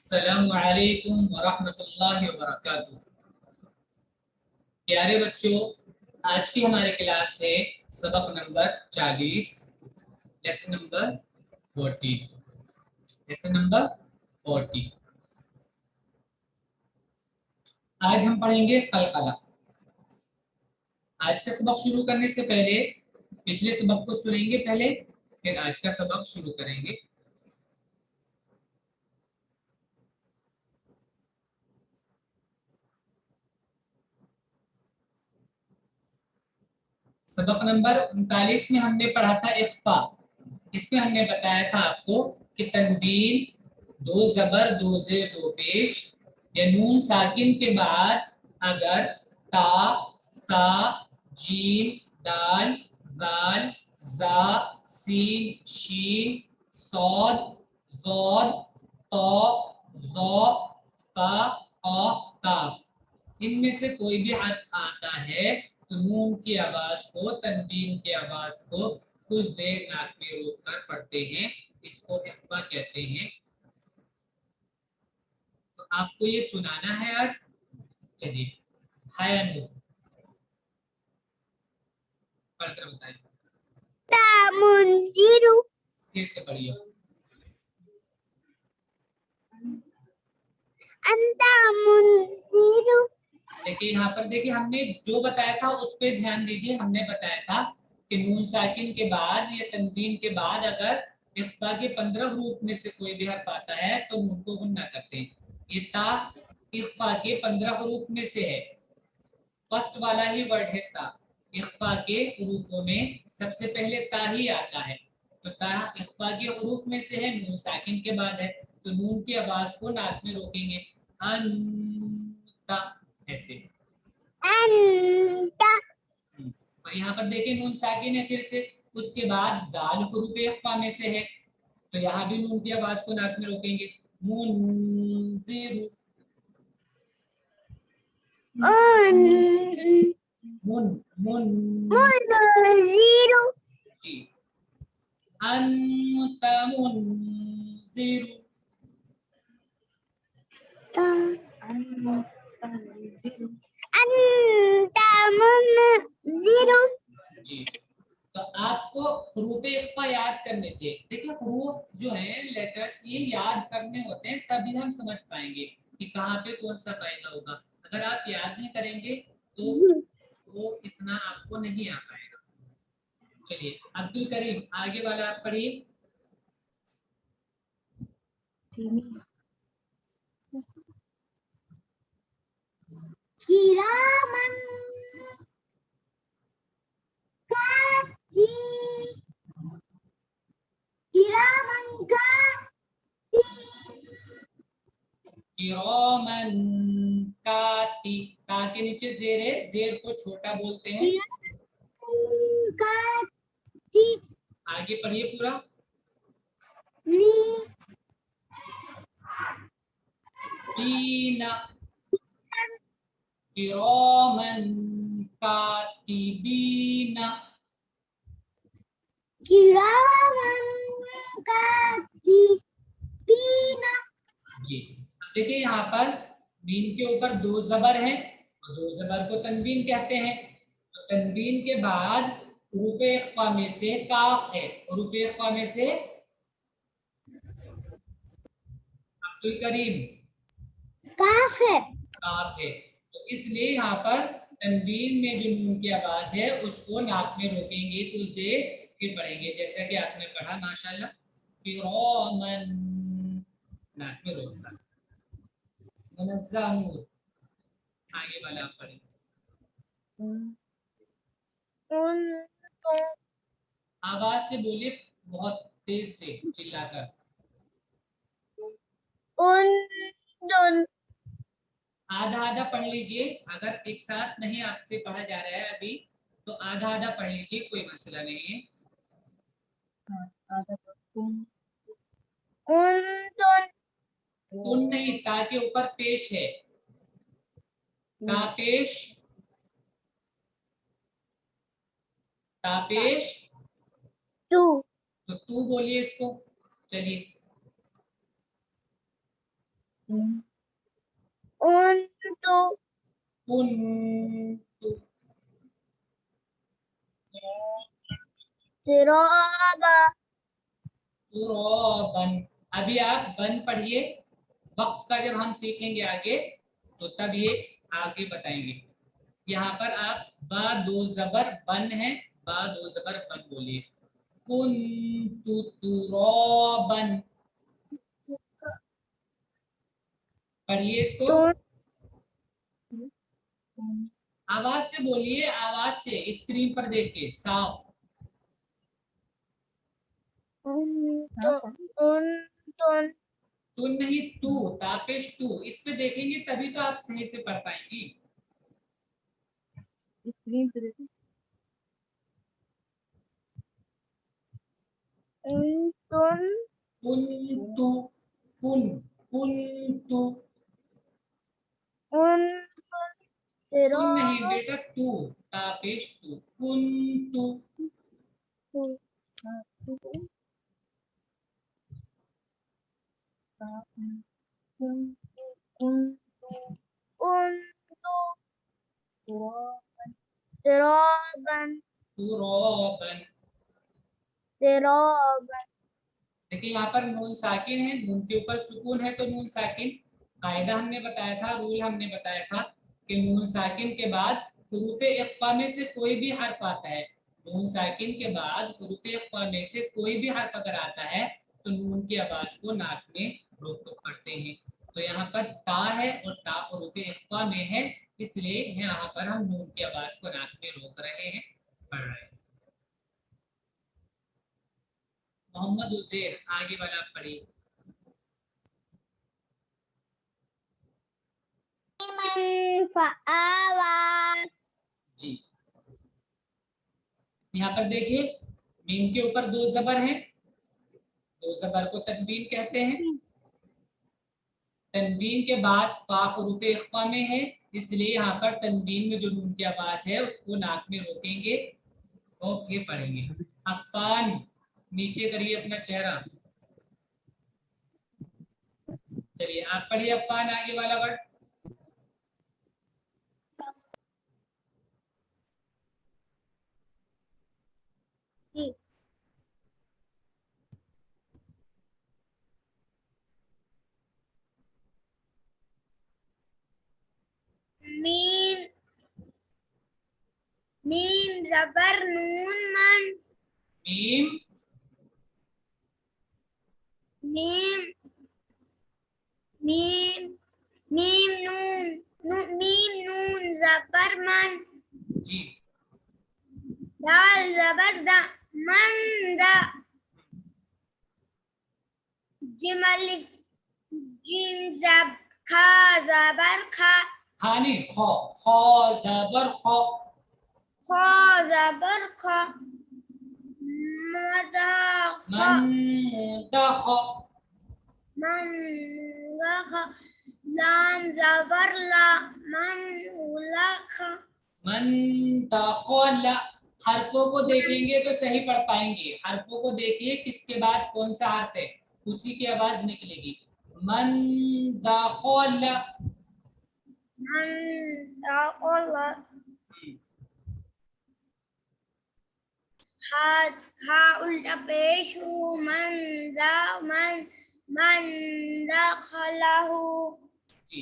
अस्सलामु अलैकुम वरहमतुल्लाहि वबरकातुहू। प्यारे बच्चों, आज की हमारी क्लास है सबक number 40, lesson number 40। Lesson number 40। आज हम पढ़ेंगे कलकला। आज का सबक शुरू करने से पहले पिछले सबक को सुनेंगे पहले, फिर आज का सबक शुरू करेंगे। सबक नंबर 39 में हमने पढ़ा था इख्फा। इसमें हमने बताया था आपको कि तनवीन, दो जबर, दो जेर, दो पेश या नून साकिन के बाद अगर ता, सा, जीम, दाल, जाल, जा, सीन, शीन, सौद, ज़ौद, तो, ज़ौ, फा, क़ाफ, काफ, इनमें से कोई भी हर्फ आता है तो नून की आवाज को, तनवीन की आवाज को कुछ देर नाक में रोक कर पढ़ते हैं। इसको इख्फा कहते हैं। तो आपको ये सुनाना है आज। चलिए, हाया नूर पढ़कर बताइए। फिर से पढ़िए। देखिए यहाँ पर, देखिए हमने जो बताया था उस पर ध्यान दीजिए। हमने बताया था कि नून साकिन के बाद या तनवीन के बाद अगर इख्फा के 15 हरूफ में से कोई भी हर्फ आता है तो नून को गुन्ना करते हैं। ये ता इख्फा के 15 हरूफ में से है। फर्स्ट वाला ही वर्ड है ता। इख्फा के हरूफों में सबसे पहले ता ही आता है। तो ता इख्फा के हरूफ में से है, नून साकिन के बाद है, तो नून की आवाज को नाक में रोकेंगे। अंता, ऐसे। और यहाँ पर देखिए नून साकिन है फिर से। उसके बाद जाल हरूफ इख्फा में से है, तो यहाँ भी नून की आवाज को नाक में रोकेंगे। मुनदिरु, मुन मुन जी। अन्ता मुनदिरु, जी। तो आपको हरूफ इख्फा याद करने थे। देखिए हरूफ जो है, लेटर्स, ये याद करने होते हैं, तभी हम समझ पाएंगे कि कहाँ पे कौन सा कायदा होगा। अगर आप याद नहीं करेंगे तो वो इतना आपको नहीं आ पाएगा। चलिए अब्दुल करीम, आगे वाला आप पढ़िए। किरामन कातिबीन, किरामन किरामन काती, ता के नीचे जेर है, जेर को छोटा बोलते हैं। कातिबीन, आगे पढ़िए पूरा। दीना, किरामन कातिबीना, किरामन कातिबीन। जी। देखिए यहाँ पर मीम के ऊपर दो जबर है, और दो जबर को तनवीन कहते हैं। तो तनवीन के बाद हरूफ इख्फा में से काफ है। हरूफ इख्फा में से अब्दुल करीम, काफ है। काफ है। तो इसलिए यहाँ पर तनवीन में जो नून की आवाज है उसको नाक में रोकेंगे कुछ देर, फिर पढ़ेंगे। जैसा कि आपने पढ़ा माशाल्लाह, किरामन, नाक में रोककर। मुनज़्ज़मून, आगे वाला आप पढ़ें। आवाज से बोलिए, बहुत तेज से चिल्लाकर। आधा आधा पढ़ लीजिए। अगर एक साथ नहीं आपसे पढ़ा जा रहा है अभी, तो आधा आधा पढ़ लीजिए, कोई मसला नहीं है। तुन नहीं, ता के ऊपर पेश है। ता पेश, ता पेश, तो तू बोलिए इसको। चलिए, उन्तु कुन्तु तुराबा तुराबन। अभी आप बन पढ़िए, वक्त का जब हम सीखेंगे आगे तो तब ये आगे बताएंगे। यहाँ पर आप बा दो जबर बन है, बा दो जबर बन बोलिए। कुन्तु तुराबन, पढ़िए इसको, आवाज से बोलिए, आवाज से, स्क्रीन पर देख के साफ। तुन नहीं तू, तापेश तू, इस पे देखेंगे तभी तो आप सही से पढ़ पाएंगी। स्क्रीन पे देखो। उन्तुन कुन्तु, कुन, कुन्तु, तुन नहीं बेटा तू, तापेश तू, कुन्तु। तुराबन तुराबन। तुराबन देखिए यहाँ पर नून साकिन है, नून के ऊपर सुकून है तो नून साकिन। कायदा हमने बताया था, रूल हमने बताया था कि नून साकिन के बाद हुरूफ इख्फा में से कोई भी हर्फ आता है, नून साकिन के बाद हुरूफ इख्फा में से कोई भी हर्फ अगर आता है तो नून की आवाज को नाक में रोक कर पढ़ते हैं। तो यहाँ पर ता है और ता हुरूफ इख्फा में है, इसलिए यहाँ पर हम नून की आवाज को नाक में रोक रहे हैं, पढ़ रहे हैं। मोहम्मद उजैर, आगे वाला पढ़िए। मन फआवा जी, यहाँ पर देखिए मीम के ऊपर दो जबर हैं, दो जबर को तनवीन कहते हैं। तनवीन के बाद फा हुरूफ इख्फा में है, इसलिए यहाँ पर तनवीन में जो नून की आवाज है उसको नाक में रोकेंगे और फिर पढ़ेंगे। अफान, नीचे करिए अपना चेहरा। चलिए आप पढ़िए अफान, आगे वाला वर्ड। मीम मीम जबर नून मन मीम, मीम मीम मीम मीम नून जबर मन जी, दाल जबर दा मन दा जिम अलिफ जिम जब खा जबर खा खानी खौ, खौ जबर खौ, खा जबर खा मदा खा मन दा खौ, मन ला खा लाम जबर ला मन ला खा मन दखला। हरफों को देखेंगे तो सही पढ़ पाएंगे, हरफों को देखिए किसके बाद कौन सा हर्फ है, उसी की आवाज निकलेगी। मन दखला, मन दखला हा उल्टा पेश हूँ मन दखलहू। जी,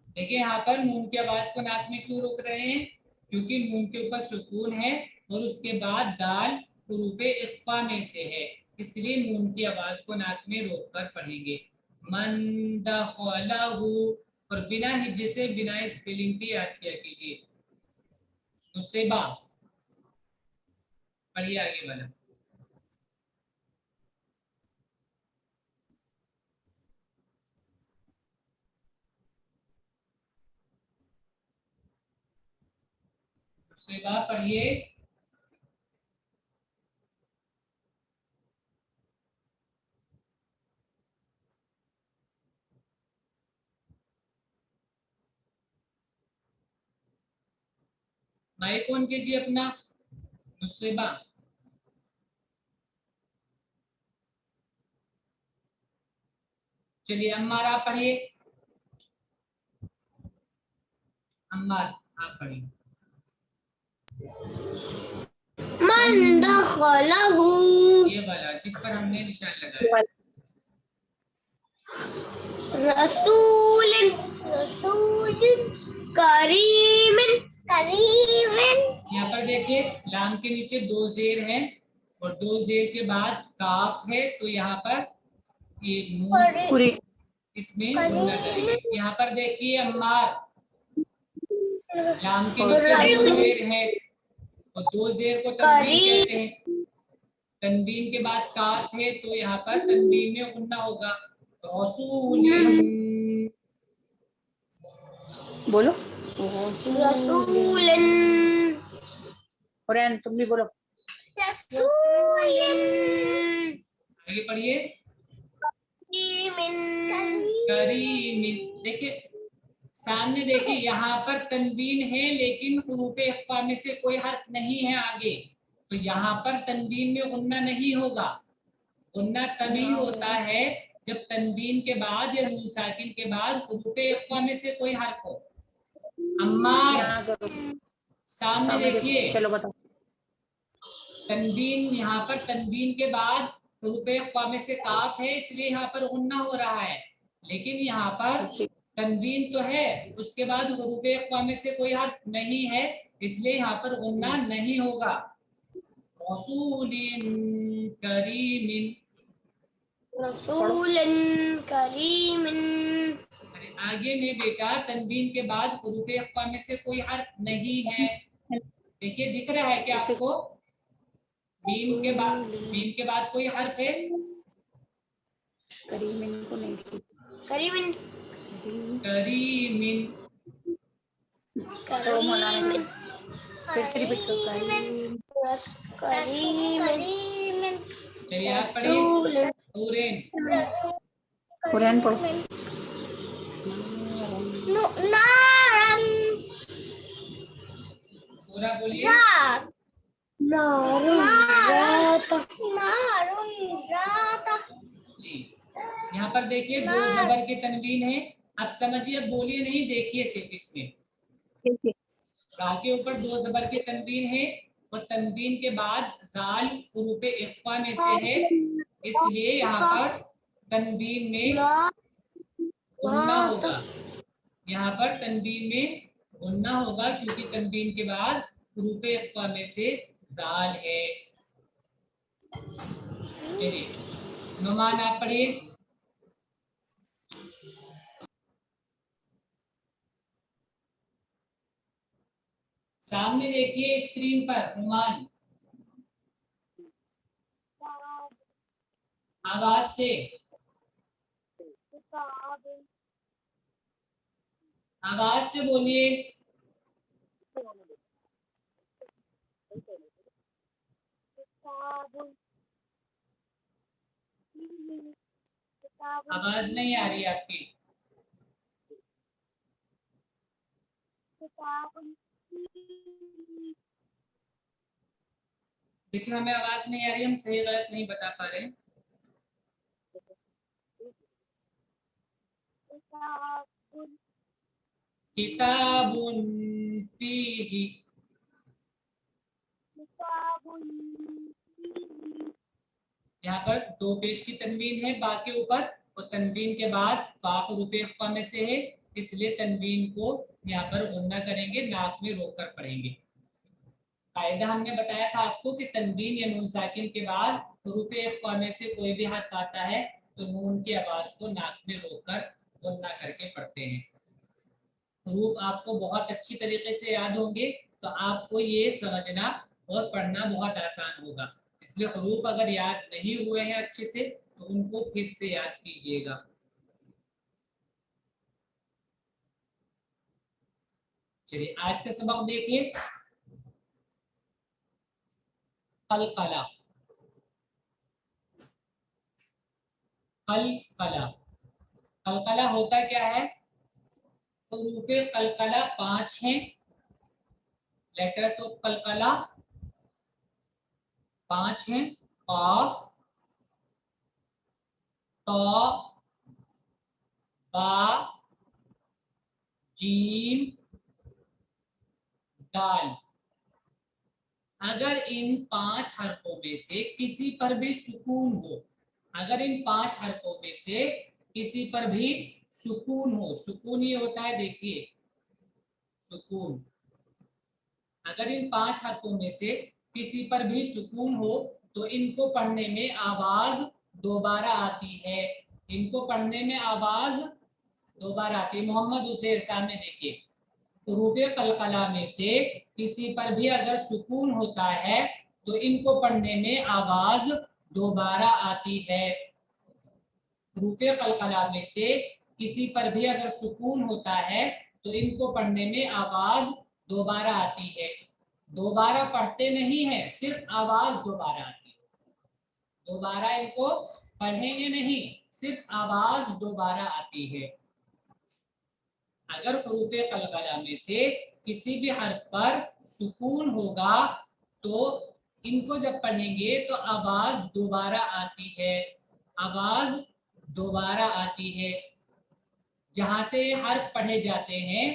देखिए यहाँ पर नून की आवाज को नाक में क्यों रोक रहे हैं, क्योंकि नून के ऊपर सुकून है और उसके बाद दाल हुरूफ इख्फा में से है, इसलिए नून की आवाज को नाक में रोक कर पढ़ेंगे। मन दखलहू, और बिना हिज्जे से बिना स्पेलिंग के याद किया कीजिए। नुसेबा, पढ़िए आगे वाला। नुसेबा पढ़िए। माइक ऑन कीजिए अपना, नुसेबा। चलिए अम्मारा पढ़िए। अम्मार आप पढ़िए। मन दखलहू ये वाला जिस पर हमने निशान लगाया। रसूल रसूल करीम करीम। यहाँ पर देखिए लाम के नीचे दो जेर हैं और दो जेर के बाद काफ है, तो यहाँ पर ये नून इसमें गुन्ना करेंगे। यहाँ पर देखिए अम्मार, लाम के नीचे दो जेर है और दो जेर को तनवीन कहते हैं। तनवीन के बाद काफ है तो यहाँ पर तनवीन में गुन्ना होगा। रसूलिन, बोलो। रसूलन कुरान तुम भी बोलो। रसूलन आगे पढ़िए। करीमिन, देखिए सामने देखिए यहाँ पर तनवीन है लेकिन हुरूफे इख्फा में से कोई हर्फ नहीं है आगे, तो यहाँ पर तनवीन में गुन्ना नहीं होगा। गुन्ना तभी होता है जब तनवीन के बाद या नून साकिन के बाद हुरूफे इख्फा में से कोई हर्फ हो। अम्मार सामने देखिए, चलो बताओ। तनवीन, यहाँ पर तनवीन के बाद हुरूफे इख्फा में से काफ है इसलिए यहाँ पर गुन्ना हो रहा है, लेकिन यहाँ पर तनवीन तो है उसके बाद हुरूफे इख्फा में से कोई हर्फ नहीं है इसलिए यहाँ पर गुन्ना नहीं होगा। रसूलिन करीमिन, रसूलन करीमिन। अरे आगे में बेटा तनवीन के बाद हुरूफे इख्फा में से कोई हर्फ नहीं है। देखिए दिख रहा है क्या आपको? मीम के बाद कोई हर्फ है? करीमिन को नहीं थी। करीमिन करीमिन, करीमिन फिर से रिपीट करो। करीमिन। चलिए आप पढ़िए। नूरेन, कुरान पढ़ो। नारन पूरा बोलिए। नारुन ज़ात। जी, यहाँ पर देखिए दो जबर के तनवीन है। आप समझिए, अब बोलिए नहीं, देखिए सिर्फ इसमें रा के ऊपर दो जबर के तनवीन है और तनवीन के बाद जाल हुरूफे इख्फा में से है इसलिए यहाँ पर तनवीन में गुन्ना होगा। यहाँ पर तनवीन में गुन्ना होगा क्योंकि तनवीन के बाद हुरूफे इख्फा में से जाल है। चलिए नुमान आप पढ़िए। सामने देखिए स्क्रीन पर नुमान, आवाज से, आवाज से बोलिए। आवाज नहीं आ रही आपकी। देखिए हमें आवाज नहीं आ रही, हम सही गलत नहीं बता पा रहे। किताबुन फीही, यहाँ पर दो पेश की तनवीन है बा के ऊपर और तनवीन के बाद फा हुरूफे इख्फा में से है इसलिए तनवीन को यहाँ पर गुन्ना करेंगे, नाक में रोक कर पढ़ेंगे। कायदा हमने बताया था आपको कि तनवीन या नून साकिन के बाद हुरूफे इख्फा में से कोई भी हर्फ आता है तो नून की आवाज को नाक में रोककर गुन्ना करके पढ़ते हैं। हरूफ आपको बहुत अच्छी तरीके से याद होंगे तो आपको ये समझना और पढ़ना बहुत आसान होगा। इसलिए हरूफ अगर याद नहीं हुए हैं अच्छे से तो उनको फिर से याद कीजिएगा। चलिए आज का सबक देखिए। कलकला, कलकला, कलकला होता क्या है? हुरूफे कलकला 5 हैं। लेटर्स ऑफ कलकला 5 हैं। काफ, तो, बा, जीम, दाल। अगर इन 5 हरफों में से किसी पर भी सुकून हो, अगर इन 5 हरफों में से किसी पर भी सुकून हो, सुकून ये होता है देखिए सुकून, अगर इन 5 हरफों में से किसी पर भी सुकून हो तो इनको पढ़ने में आवाज दोबारा आती है, इनको पढ़ने में आवाज दोबारा आती है। मोहम्मद उसेर सामने देखिए, हुरूफे कलकला में से किसी पर भी अगर सुकून होता है तो इनको पढ़ने में आवाज दोबारा आती है। हुरूफे कलकला में से किसी पर भी अगर सुकून होता है तो इनको पढ़ने में आवाज दोबारा आती है। दोबारा पढ़ते नहीं है, सिर्फ आवाज दोबारा आती है, दोबारा इनको पढ़ेंगे नहीं, सिर्फ आवाज दोबारा आती है। अगर हुरूफे कलकला में से किसी भी हर्फ पर सुकून होगा तो इनको जब पढ़ेंगे तो आवाज दोबारा आती है, आवाज दोबारा आती है। जहां से हर्फ पढ़े जाते हैं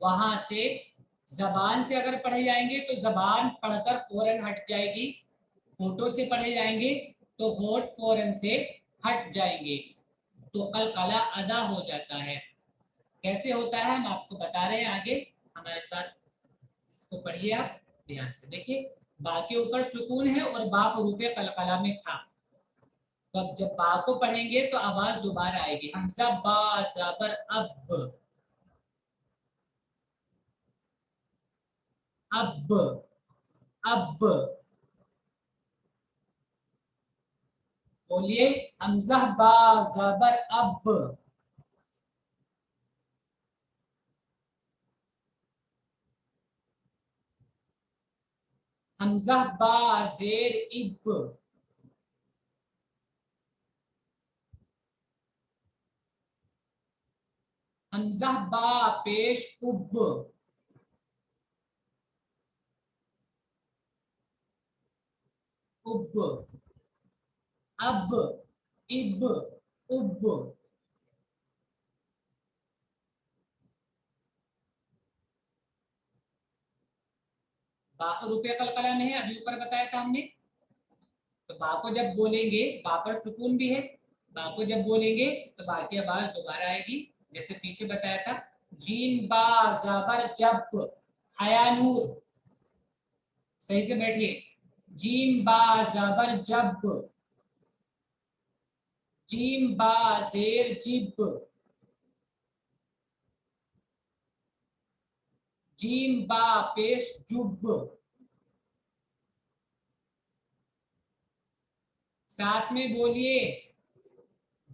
वहां से, जबान से अगर पढ़े जाएंगे तो जबान पढ़कर फौरन हट जाएगी, होठों से पढ़े जाएंगे तो होठ फौरन से हट जाएंगे, तो कलकला अदा हो जाता है। कैसे होता है हम आपको बता रहे हैं आगे, हमारे साथ इसको पढ़िए आप ध्यान से देखिए। बा के ऊपर सुकून है और बा हुरूफे कलकला में था, तो अब जब बा को पढ़ेंगे तो आवाज दोबारा आएगी। हमजा बा ज़बर अब, अब, अब, बोलिए हमजा बा ज़बर अब, हमजा बा जेर इब, हमजा बा पेश उब, उब, अब, इब, उब। बा हुरूफे कलकला में है, अभी ऊपर बताया था हमने। तो बा को जब बोलेंगे, बा पर सुकून भी है, बा को जब बोलेंगे तो बा की आवाज दोबारा आएगी, जैसे पीछे बताया था। जीम बा ज़बर जब, हया नूर, सही से बैठिए। जीम बा ज़बर जब, जीम बा जेर जिब, जीम बा पेश जुब। साथ में बोलिए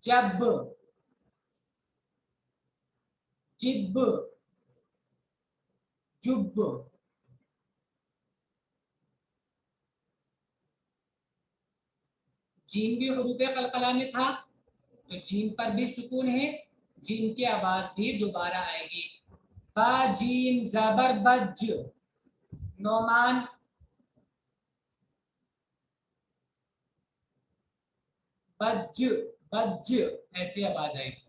जब, जिब, जुब। जीम भी हुरूफे कलकला में था तो जीम पर भी सुकून है, जीम की आवाज भी दोबारा आएगी। बा जीम ज़बर बज, नोमान, बज, बज, ऐसी आवाज आएगी।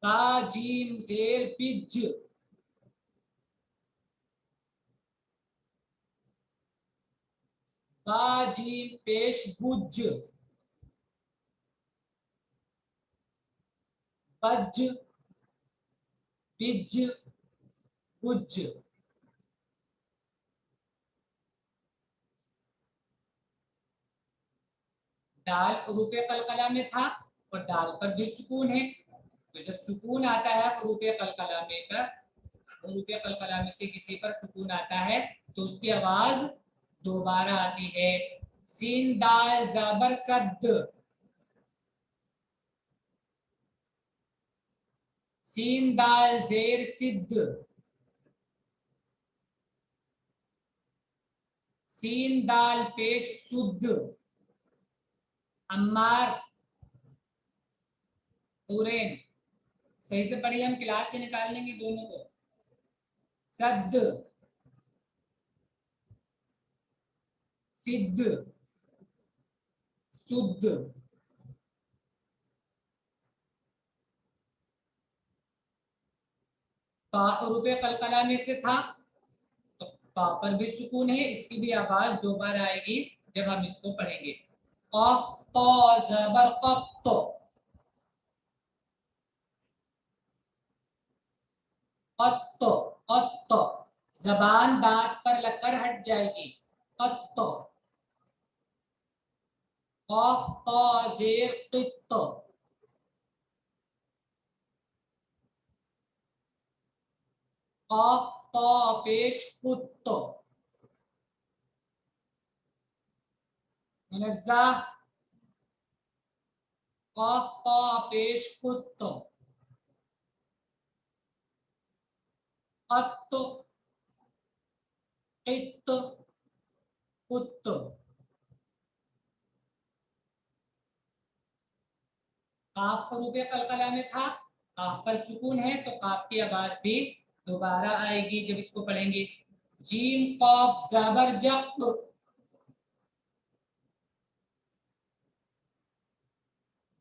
बा जीम जेर पिज, बा जीम पेश बुज, बज, बिज, बुज। दाल हुरूफे कलकला में था और दाल पर भी सुकून है, तो जब सुकून आता है हुरूफे कलकला में पर, हुरूफे कलकला में से किसी पर सुकून आता है तो उसकी आवाज दोबारा आती है। सीन दाल ज़बर सद, सीन दाल जेर सिद्ध, सीन दाल पेश शुद्ध, अम्मार, हुरैन, सही से पढ़िए, हम क्लास से निकाल लेंगे दोनों को। सद, सिद्ध, शुद्ध। हुरूफे कलकला में से था ता पर भी सुकून है, इसकी भी आवाज दो बार आएगी जब हम इसको पढ़ेंगे। कफ तो जबर कत, कत कत, जबान दांत पर लगकर हट जाएगी। कत, कफ तो जेर कित, कफ तो पेश कुत, मुनज़्ज़ा, कफ तो पेश कुत, कत कित कुत। काफ हरूफ कलकला में था, काफ पर सुकून है तो काफ की आवाज भी दोबारा आएगी जब इसको पढ़ेंगे। जीम कॉफ जबर जक,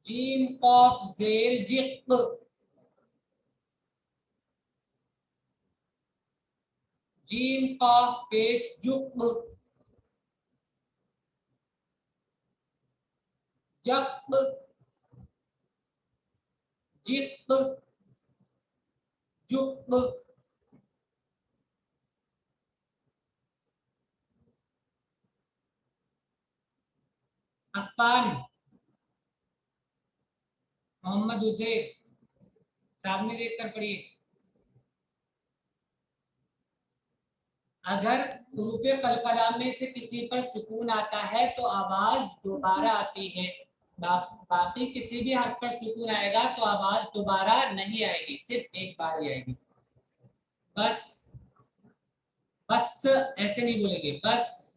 जीम कॉफ जेर जिक, जीम कॉफ पेश जुक, जक जिक जुक। अफान, मोहम्मद उजैर, सामने देखकर पढ़िए। अगर हुरूफ कलकला में से किसी पर सुकून आता है तो आवाज दोबारा आती है, बाकी किसी भी हर्फ पर सुकून आएगा तो आवाज दोबारा नहीं आएगी, सिर्फ एक बार ही आएगी। बस, बस ऐसे नहीं बोलेंगे, बस।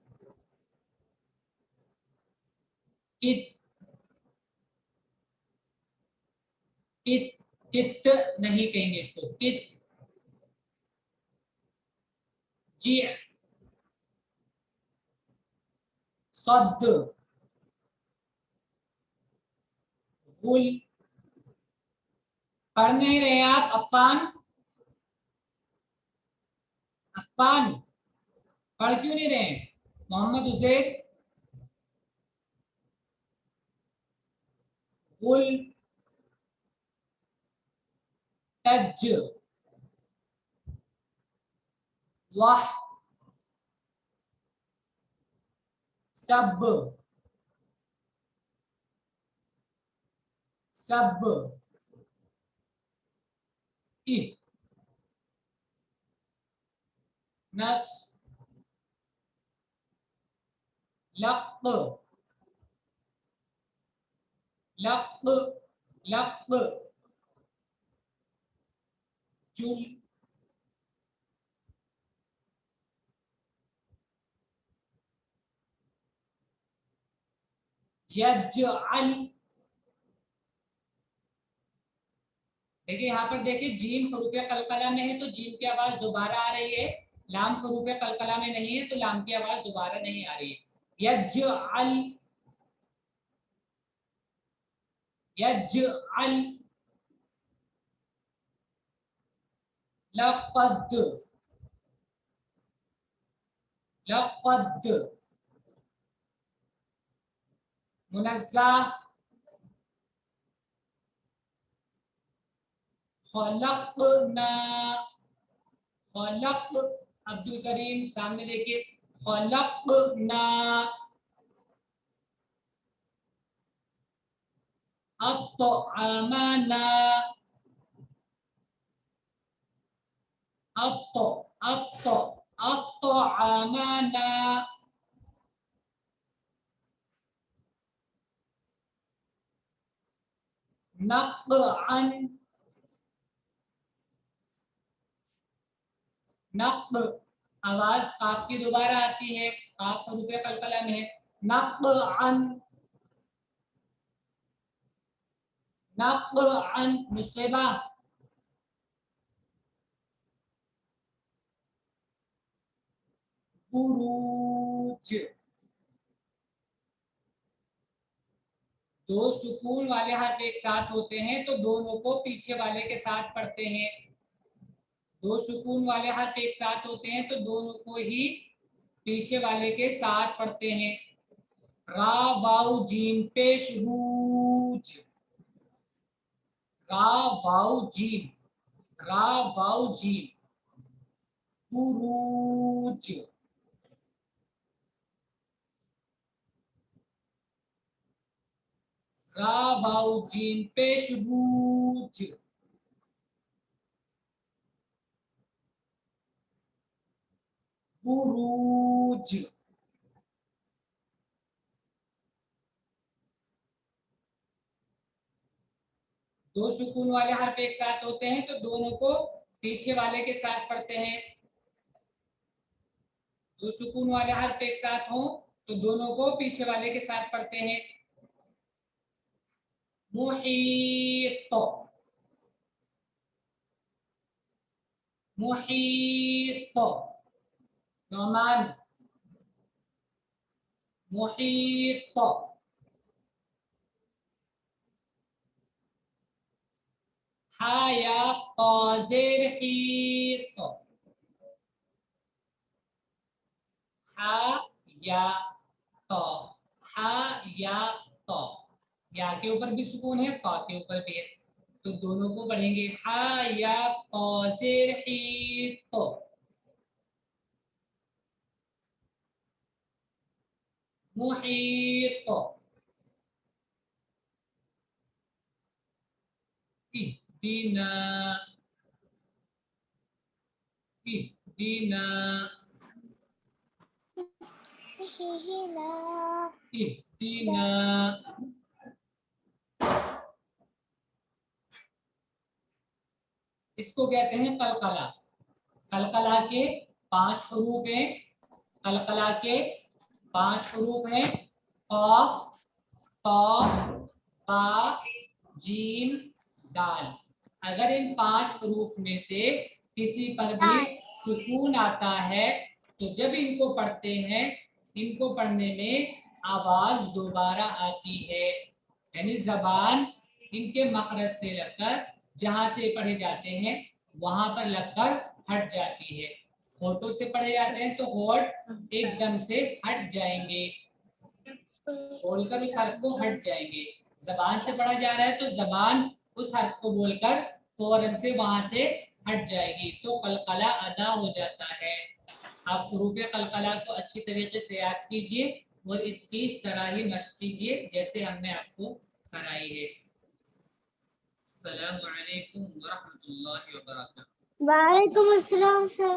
कित, कित, कित नहीं कहेंगे इसको, कित। जी, सद, गुल। पढ़ नहीं रहे आप अफान? अफान पढ़ क्यों नहीं रहे? मोहम्मद उजैर, गुल, तज, वाह, सब, सब, इह, नस, लक, लक, लक, चुल, यजअल। देखिए यहाँ पर देखिए, जीम हरूफ कलकला में है तो जीम की आवाज दोबारा आ रही है, लाम हरूफ कलकला में नहीं है तो लाम की आवाज दोबारा नहीं आ रही है। यजअल, यजअल, लक़द, लक़द, मुनज़्ज़ा, खलक़ना, खलक़, अब्दुल करीम सामने देखिए, खलक़ना, अत्तअमना, अत्त, अत्त, अत्तअमना, नक़अन, नक़, आवाज काफ की दोबारा आती है, काफ हरूफ कलकला में है। नक़अन, नक़अन, मुस्सेबा, बुरूज। दो सुकून वाले हर्फ एक साथ होते हैं तो दोनों को पीछे वाले के साथ पढ़ते हैं, दो सुकून वाले हर्फ एक साथ होते हैं तो दोनों को ही पीछे वाले के साथ पढ़ते हैं। रा वाउ जीम पेश रूज, रा वाउ जीम, रा वाउ जीम बुरूज, रा वाउ जीम पेश रूज, बुरूज। दो सुकून वाले हर्फ एक साथ होते हैं तो दोनों को पीछे वाले के साथ पढ़ते हैं। दो सुकून वाले हर्फ एक साथ हो तो दोनों को पीछे वाले के साथ पढ़ते हैं। मुहीत, मुहीत, नौमान, मुहीत, हा या ताज़िर हीत, हा या तो, हा या तो, या के ऊपर भी सुकून है, ता के ऊपर भी है, तो दोनों को पढ़ेंगे। हा या ताज़िर हीत, मुहीत, इहदीना, इहदीना, इहदीना। इसको कहते हैं कलकला। कलकला के 5 हरूफ हैं। कलकला के 5 हरूफ हैं। क़ाफ, ता, बा, जीम, दाल। अगर इन 5 हरूफ में से किसी पर भी सुकून आता है तो जब इनको पढ़ते हैं, इनको पढ़ने में आवाज दोबारा आती है, यानी जबान इनके मखरज से लगकर जहां से पढ़े जाते हैं वहां पर लगकर हट जाती है। होठों से पढ़े जाते हैं तो होठ एकदम से हट जाएंगे, बोलकर उस हर्फ को हट जाएंगे। जबान से पढ़ा जा रहा है तो जबान उस हर्फ को बोलकर फौरन से वहां से हट जाएगी, तो कलकला अदा हो जाता है। आप हुरूफ कलकला को अच्छी तरीके से याद कीजिए और इसकी इस तरह ही मशक कीजिए जैसे हमने आपको कराई है। अस्सलामु अलैकुम व रहमतुल्लाहि व बरकातहू। वालेकुम अस्सलाम सर।